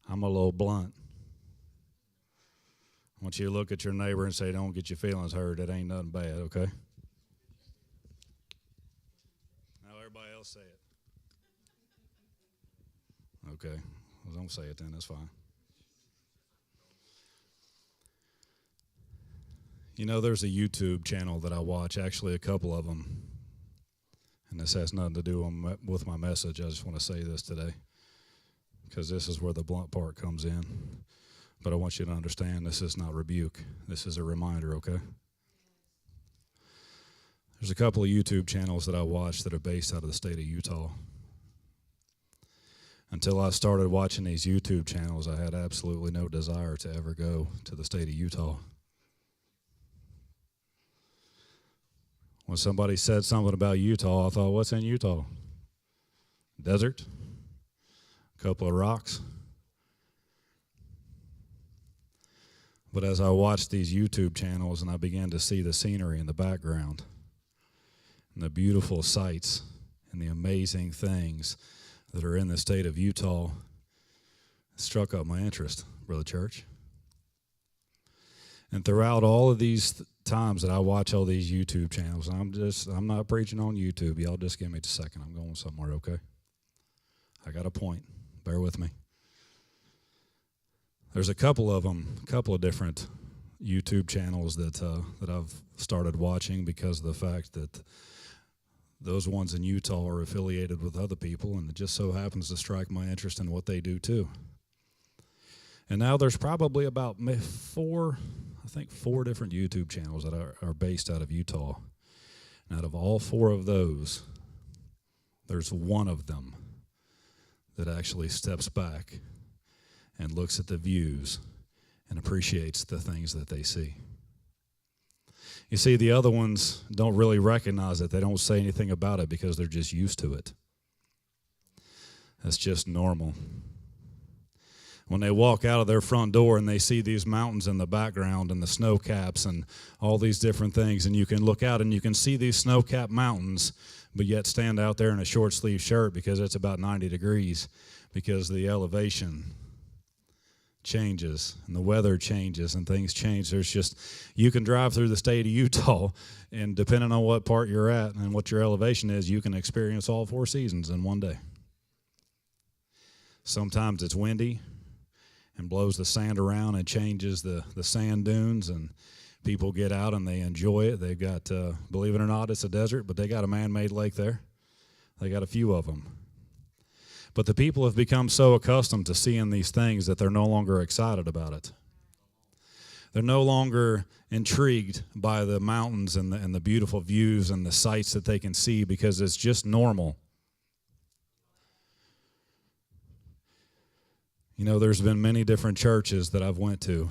I'm a little blunt. I want you to look at your neighbor and say, don't get your feelings hurt. It ain't nothing bad, okay? Now everybody else say it. Okay. Well, don't say it then. That's fine. You know, there's a YouTube channel that I watch, actually a couple of them. And this has nothing to do with my message. I just want to say this today, because this is where the blunt part comes in. But I want you to understand this is not rebuke. This is a reminder, okay? There's a couple of YouTube channels that I watch that are based out of the state of Utah. Until I started watching these YouTube channels, I had absolutely no desire to ever go to the state of Utah. When somebody said something about Utah, I thought, what's in Utah? Desert? A couple of rocks? But as I watched these YouTube channels and I began to see the scenery in the background and the beautiful sights and the amazing things that are in the state of Utah, it struck up my interest, Brother Church. And throughout all of these times that I watch all these YouTube channels, I'm not preaching on YouTube. Y'all just give me a second. I'm going somewhere, okay? I got a point. Bear with me. There's a couple of different YouTube channels that I've started watching because of the fact that those ones in Utah are affiliated with other people, and it just so happens to strike my interest in what they do too. And now there's probably about four different YouTube channels that are based out of Utah. And out of all four of those, there's one of them that actually steps back and looks at the views and appreciates the things that they see. You see, the other ones don't really recognize it. They don't say anything about it because they're just used to it. That's just normal. When they walk out of their front door and they see these mountains in the background and the snow caps and all these different things, and you can look out and you can see these snow-capped mountains, but yet stand out there in a short-sleeve shirt because it's about 90 degrees, because the elevation changes and the weather changes and things change. You can drive through the state of Utah, and depending on what part you're at and what your elevation is, you can experience all four seasons in one day. Sometimes it's windy and blows the sand around and changes the sand dunes, and people get out and they enjoy it. They've got, believe it or not, it's a desert, but they got a man-made lake there. They got a few of them. But the people have become so accustomed to seeing these things that they're no longer excited about it. They're no longer intrigued by the mountains and the beautiful views and the sights that they can see because it's just normal. You know, there's been many different churches that I've went to.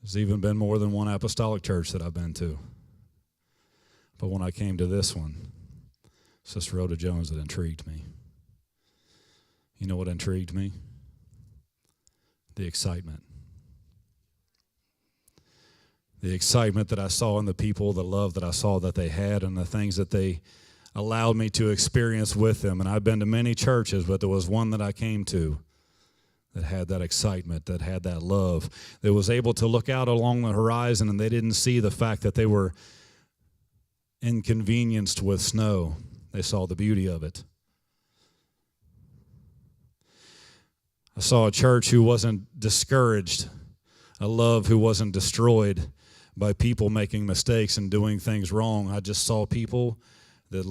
There's even been more than one apostolic church that I've been to. But when I came to this one, Sister Rhoda Jones, it intrigued me. You know what intrigued me? The excitement. The excitement that I saw in the people, the love that I saw that they had, and the things that they allowed me to experience with them. And I've been to many churches, but there was one that I came to that had that excitement, that had that love, that was able to look out along the horizon, and they didn't see the fact that they were inconvenienced with snow. They saw the beauty of it. I saw a church who wasn't discouraged, a love who wasn't destroyed by people making mistakes and doing things wrong. I just saw people that